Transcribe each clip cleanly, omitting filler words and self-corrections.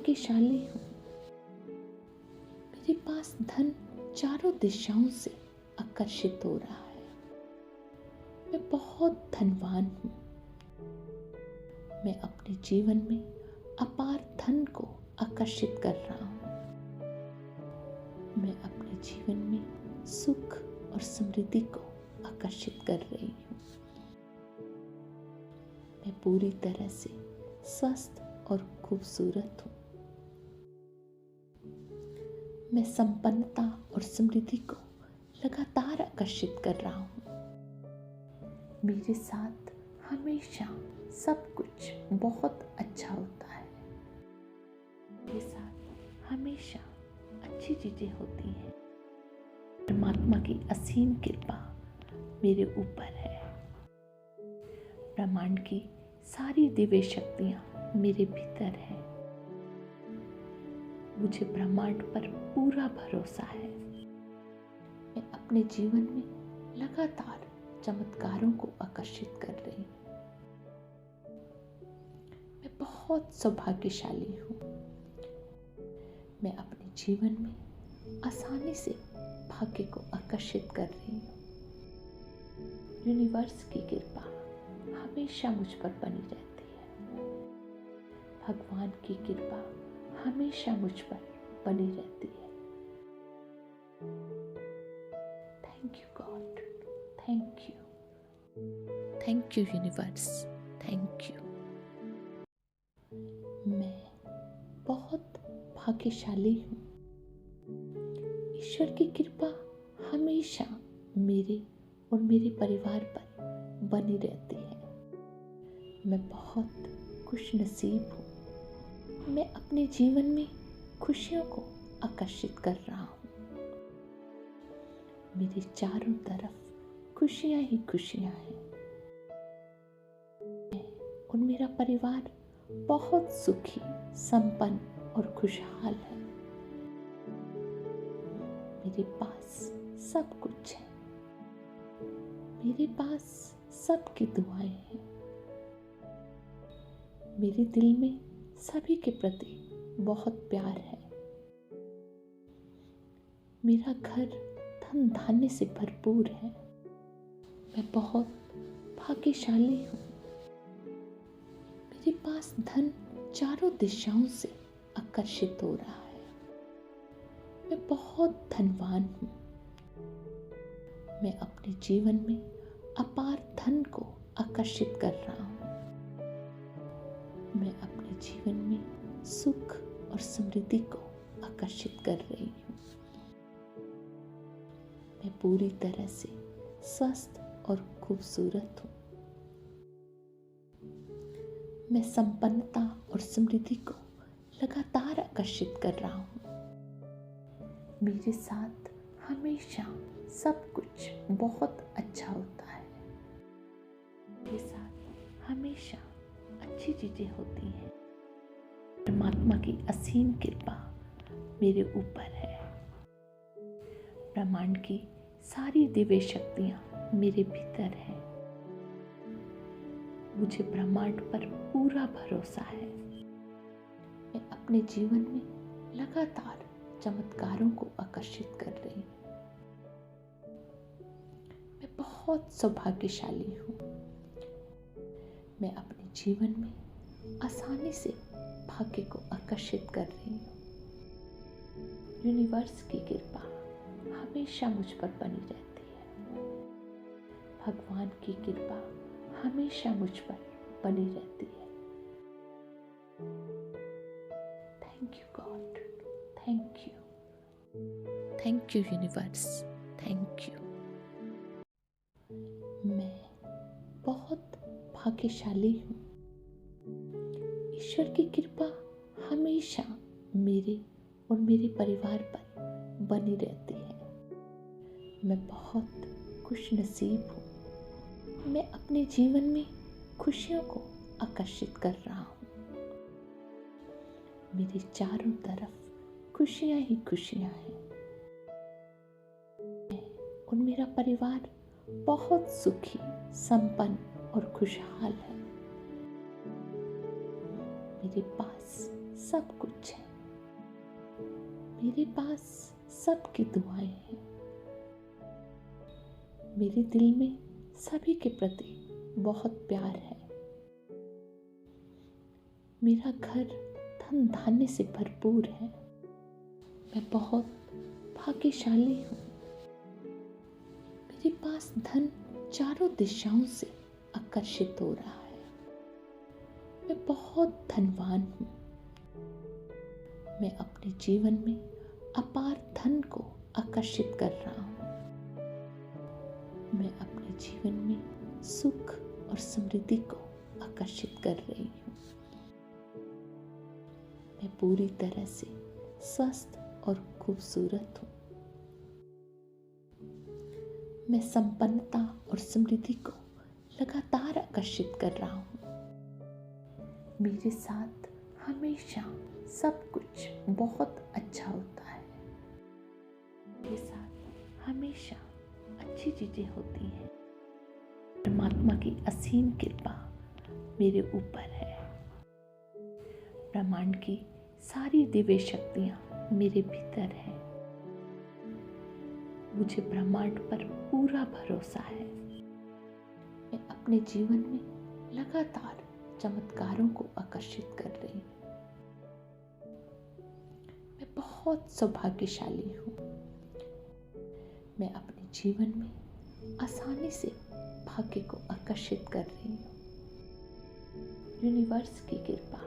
भाग्यशाली हूँ। मेरे पास धन चारों दिशाओं से आकर्षित हो रहा है। मैं बहुत धनवान हूँ। मैं अपने जीवन में अपार धन को आकर्षित कर रहा हूँ। मैं अपने जीवन में सुख और समृद्धि को आकर्षित कर रही हूँ। मैं पूरी तरह से स्वस्थ और खूबसूरत हूँ। मैं संपन्नता और समृद्धि को लगातार आकर्षित कर रहा हूँ। मेरे साथ हमेशा सब कुछ बहुत अच्छा होता है। मेरे साथ हमेशा अच्छी चीजें होती हैं। परमात्मा की असीम कृपा मेरे ऊपर है। ब्रह्मांड की सारी दिव्य शक्तियां मेरे भीतर है। मुझे ब्रह्मांड पर पूरा भरोसा है। मैं अपने जीवन में लगातार चमत्कारों को आकर्षित कर रही हूँ। मैं बहुत सौभाग्यशाली हूँ। मैं अपने जीवन में आसानी से भाग्य को आकर्षित कर रही हूँ। यूनिवर्स की कृपा हमेशा मुझ पर बनी रहती है। भगवान की कृपा हमेशा मुझ पर बनी रहती है। Thank you God, thank you universe, thank you. मैं बहुत भाग्यशाली हूँ। ईश्वर की कृपा हमेशा मेरे और मेरे परिवार पर बनी रहती है। मैं बहुत खुशनसीब हूँ। मैं अपने जीवन में खुशियों को आकर्षित कर रहा हूँ। मेरे चारों तरफ खुशियाँ ही खुशियाँ हैं। मैं और मेरा परिवार बहुत सुखी, संपन्न और खुशहाल है। मेरे पास सब कुछ है। मेरे पास सबकी दुआएं हैं। मेरे दिल में सभी के प्रति बहुत प्यार है। मेरा घर धन धान्य से भरपूर है। मैं बहुत भाग्यशाली हूँ। मेरे पास धन चारों दिशाओं से आकर्षित हो रहा है। मैं बहुत धनवान हूँ। मैं अपने जीवन में अपार धन को आकर्षित कर रहा हूँ। मैं अपने जीवन में सुख और समृद्धि को आकर्षित कर रही हूँ। मैं पूरी तरह से स्वस्थ और खूबसूरत हूँ। मैं संपन्नता और समृद्धि को लगातार आकर्षित कर रहा हूँ। मेरे साथ हमेशा सब कुछ बहुत अच्छा होता है। मेरे साथ हमेशा अच्छी चीजें होती हैं। परमात्मा की असीम कृपा मेरे ऊपर है। ब्रह्मांड की सारी दिव्य शक्तियां मेरे भीतर है। मुझे ब्रह्मांड पर पूरा भरोसा है। मैं अपने जीवन में लगातार चमत्कारों को आकर्षित कर रही हूँ। मैं बहुत सौभाग्यशाली हूँ। मैं अपने जीवन में आसानी से भाग्य को आकर्षित कर रही हूँ। यूनिवर्स की कृपा हमेशा मुझ पर बनी रहती है। भगवान की कृपा हमेशा मुझ पर बनी रहती है। Thank you God, thank you universe, thank you. मैं बहुत भाग्यशाली हूँ। ईश्वर की कृपा हमेशा मेरे और मेरे परिवार पर बनी रहती है। मैं बहुत खुशनसीब हूँ। मैं अपने जीवन में खुशियों को आकर्षित कर रहा हूँ। मेरे चारों तरफ खुशियाँ ही खुशियाँ हैं। मैं और मेरा परिवार बहुत सुखी, संपन्न और खुशहाल है। मेरे पास सब कुछ है। मेरे पास सबकी दुआएं हैं। मेरे दिल में सभी के प्रति बहुत प्यार है। मेरा घर धन धान्य से भरपूर है। मैं बहुत भाग्यशाली हूँ। मेरे पास धन चारों दिशाओं से आकर्षित हो रहा है। मैं बहुत धनवान हूँ। मैं अपने जीवन में अपार धन को आकर्षित कर रहा हूँ। मैं अपने जीवन में सुख और समृद्धि को आकर्षित कर रही हूँ। मैं पूरी तरह से स्वस्थ और खूबसूरत हूँ। मैं संपन्नता और समृद्धि को लगातार आकर्षित कर रहा हूँ। मेरे साथ हमेशा सब कुछ बहुत अच्छा होता है। मेरे साथ हमेशा अच्छी चीजें होती हैं। परमात्मा की असीम कृपा मेरे ऊपर है। ब्रह्मांड की सारी दिव्य शक्तियां मेरे भीतर है। मुझे ब्रह्मांड पर पूरा भरोसा है। मैं अपने जीवन में लगातार चमत्कारों को आकर्षित कर रही हूँ। मैं बहुत सौभाग्यशाली हूँ। मैं अपने जीवन में आसानी से भाग्य को आकर्षित कर रही हूँ। यूनिवर्स की कृपा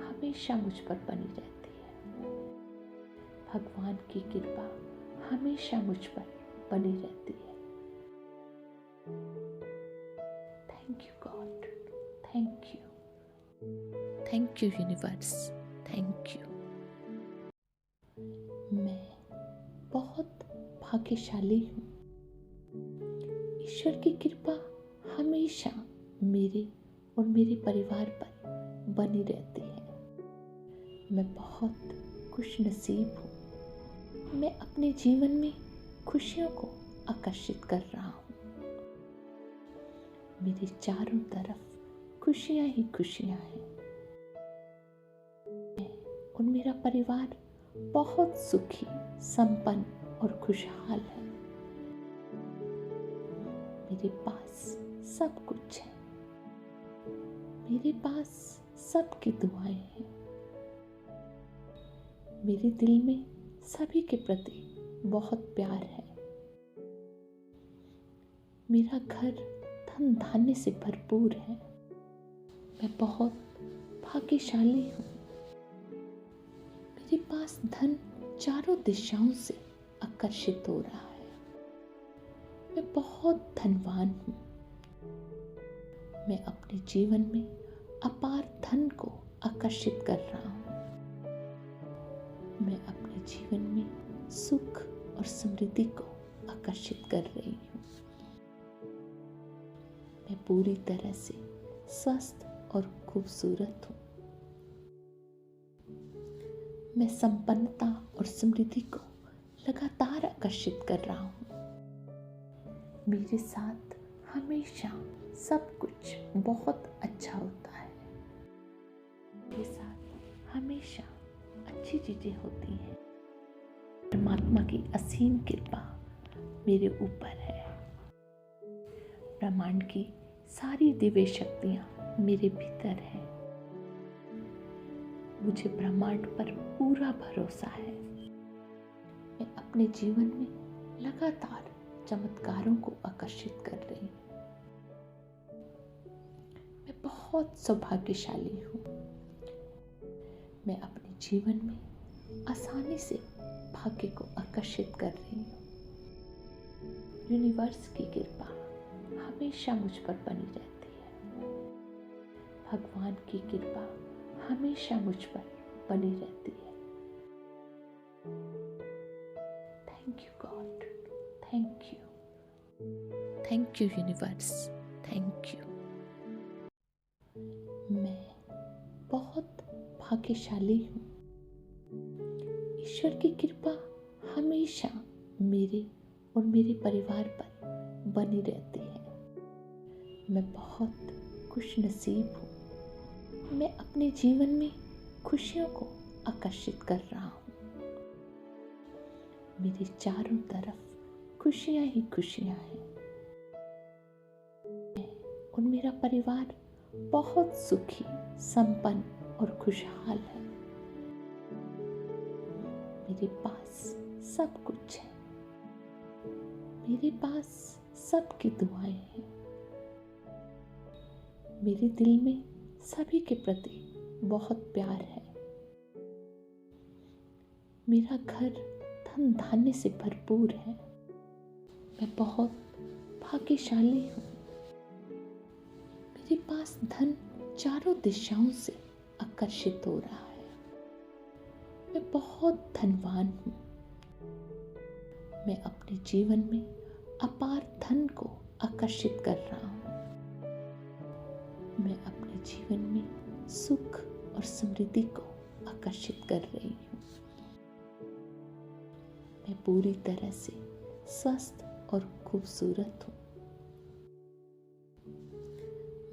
हमेशा मुझ पर बनी रहती है। भगवान की कृपा हमेशा मुझ पर बनी रहती है। Thank you God, thank you universe, thank you. मैं बहुत भाग्यशाली हूँ। ईश्वर की कृपा हमेशा मेरे और मेरे परिवार पर बनी रहती है। मैं बहुत खुशनसीब हूँ। मैं अपने जीवन में खुशियों को आकर्षित कर रहा हूँ। मेरे चारों तरफ खुशियाँ ही खुशियाँ हैं। मैं और मेरा परिवार बहुत सुखी, संपन्न और खुशहाल है। मेरे पास सब कुछ है। मेरे पास सबकी दुआएं हैं। मेरे दिल में सभी के प्रति बहुत प्यार है। मेरा घर धन धान्य से भरपूर है। मैं बहुत भाग्यशाली हूँ। मेरे पास धन चारों दिशाओं से आकर्षित हो रहा है। मैं बहुत धनवान हूँ। मैं अपने जीवन में अपार धन को आकर्षित कर रहा हूँ। मैं अपने जीवन में सुख और समृद्धि को आकर्षित कर रही हूँ। मैं पूरी तरह से स्वस्थ और खूबसूरत हूँ। मैं संपन्नता और समृद्धि को लगातार आकर्षित कर रहा हूँ। मेरे साथ हमेशा सब कुछ बहुत अच्छा होता है। मेरे साथ हमेशा अच्छी चीजें होती हैं। परमात्मा की असीम कृपा मेरे ऊपर है। ब्रह्मांड की सारी दिव्य शक्तियां मेरे भीतर है। मुझे ब्रह्मांड पर पूरा भरोसा है। मैं अपने जीवन में लगातार चमत्कारों को आकर्षित कर रही हूँ। मैं बहुत सौभाग्यशाली हूँ। मैं अपने जीवन में आसानी से भाग्य को आकर्षित कर रही हूँ। यूनिवर्स की कृपा हमेशा मुझ पर बनी रहती है। भगवान की कृपा हमेशा मुझ पर बनी रहती है। Thank you God, thank you universe, thank you. मैं बहुत भाग्यशाली हूँ। ईश्वर की कृपा हमेशा मेरे और मेरे परिवार पर बनी रहती है। मैं बहुत खुशनसीब हूँ। मैं अपने जीवन में खुशियों को आकर्षित कर रहा हूँ। मेरे चारों तरफ खुशियाँ ही खुशियाँ हैं। मैं और मेरा परिवार बहुत सुखी, संपन्न और खुशहाल है। मेरे पास सब कुछ है। मेरे पास सबकी दुआएं हैं। मेरे दिल में सभी के प्रति बहुत प्यार है। मेरा घर धन धान्य से भरपूर है। मैं बहुत भाग्यशाली हूँ। मेरे पास धन चारों दिशाओं से आकर्षित हो रहा है। मैं बहुत धनवान हूँ। मैं अपने जीवन में अपार धन को आकर्षित कर रहा हूँ। मैं अपने जीवन में सुख और समृद्धि को आकर्षित कर रही हूँ। मैं पूरी तरह से स्वस्थ और खूबसूरत हूँ।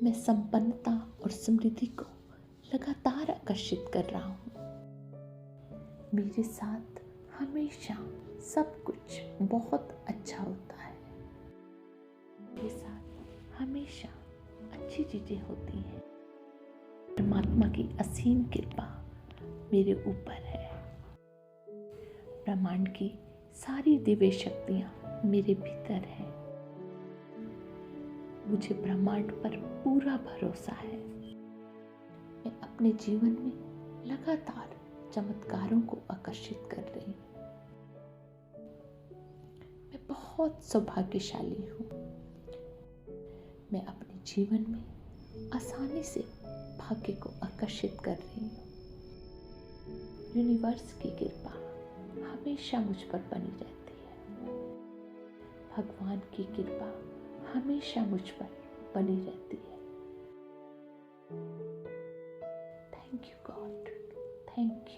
मैं संपन्नता और समृद्धि को लगातार आकर्षित कर रहा हूँ। मेरे साथ हमेशा सब कुछ बहुत अच्छा होता है। मेरे साथ हमेशा अच्छी चीजें होती हैं। परमात्मा की असीम कृपा मेरे ऊपर है। ब्रह्मांड की सारी दिव्य शक्तियां मेरे भीतर है। मुझे ब्रह्मांड पर पूरा भरोसा है। मैं अपने जीवन में लगातार चमत्कारों को आकर्षित कर रही हूँ। मैं बहुत सौभाग्यशाली हूँ। मैं अपने जीवन में आसानी से भाग्य को आकर्षित कर रही हूँ। यूनिवर्स की कृपा हमेशा मुझ पर बनी रहती है। भगवान की कृपा हमेशा मुझ पर बनी रहती है। Thank you God, thank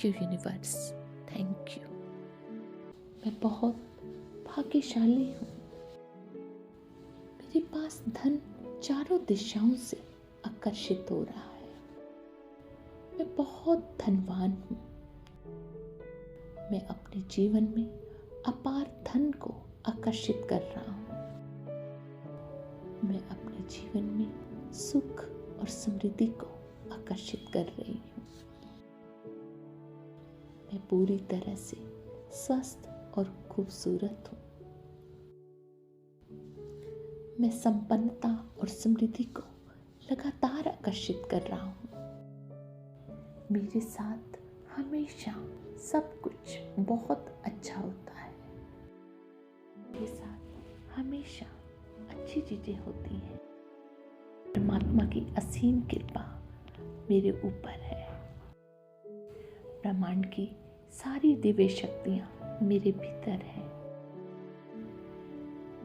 you universe, thank you. मैं बहुत भाग्यशाली हूँ। मेरे पास धन चारों दिशाओं से आकर्षित हो रहा है। मैं बहुत धनवान हूँ। मैं अपने जीवन में अपार धन को आकर्षित कर रहा हूँ। मैं अपने जीवन में सुख और समृद्धि को आकर्षित कर रही हूँ। मैं पूरी तरह से स्वस्थ और खूबसूरत हूँ। मैं संपन्नता और समृद्धि को लगातार आकर्षित कर रहा हूँ। मेरे साथ हमेशा सब कुछ बहुत अच्छा होता है। मेरे साथ हमेशा अच्छी चीजें होती हैं। परमात्मा की असीम कृपा मेरे ऊपर है। ब्रह्मांड की सारी दिव्य शक्तियां मेरे भीतर है।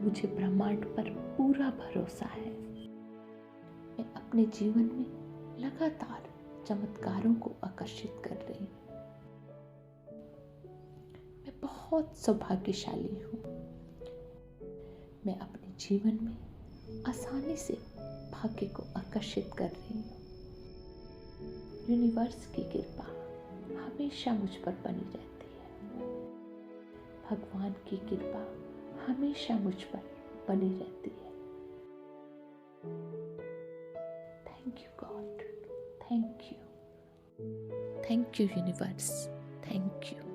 मुझे ब्रह्मांड पर पूरा भरोसा है। मैं अपने जीवन में लगातार चमत्कारों को आकर्षित कर रही हूँ। मैं बहुत सौभाग्यशाली हूँ। मैं अपने जीवन में आसानी से भाग्य को आकर्षित कर रही हूँ। यूनिवर्स की कृपा हमेशा मुझ पर बनी रहती है। भगवान की कृपा हमेशा मुझ पर बनी रहती है। Thank you God, thank you universe, thank you.